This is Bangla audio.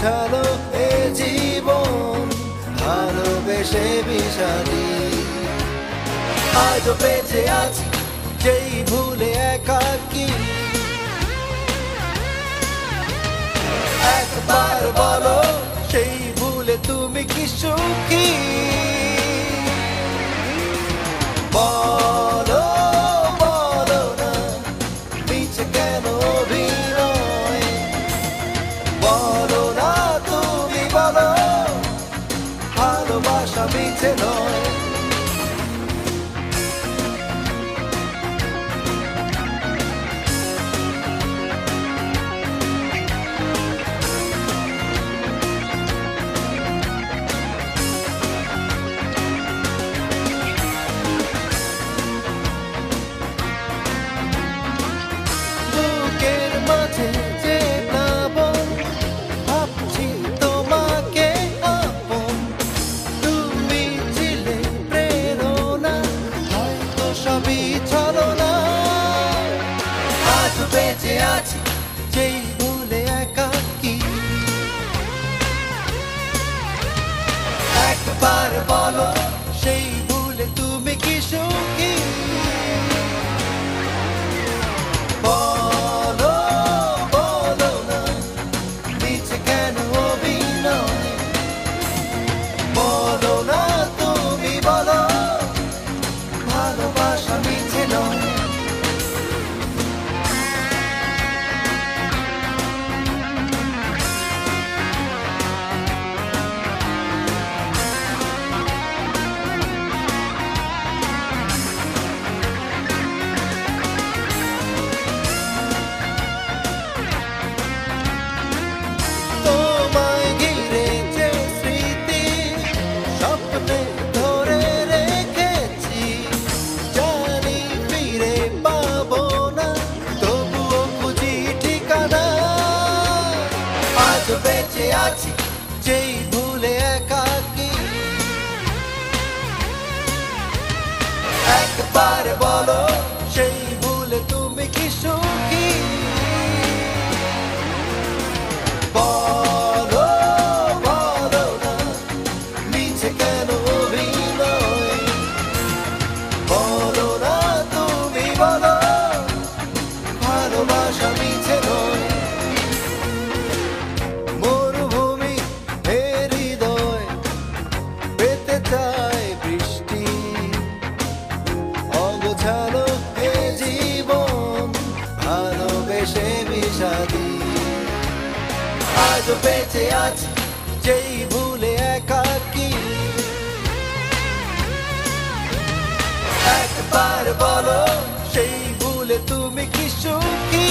গোছালো এ জীবন ভালোবেসে বিষাদি আজও বেঁচে আছি যেই ভুলে একাকী একবার বলো সেই ভুলে তুমি কি সুখী বলো বলো না মিছে কেন অভিনয় বলো না তুমি বলো ভালোবাসা মিছে নয় বেঁচে আছি যেই ভুলে একাকী একবার বলো সেই ভুলে তুমি কি সুখী বলো বলো না মিছে কেন অভিনয় বলো না তুমি বলো ভালোবাসা মিছে নয় বেঁচে আছি যেই ভুলে একাকী একবার বলো সেই ভুলে তুমি কি সুখী বলো বলো না মিছে কেন অভিনয় বলো না তুমি বলো ভালোবাসা মিছে নয় বৃষ্টি অগোছালো এ জীবন ভালোবেসে বিষাদি আজও বেঁচে আছি যেই ভুলে একাকী একবার বলো সেই ভুলে তুমি কি সুখী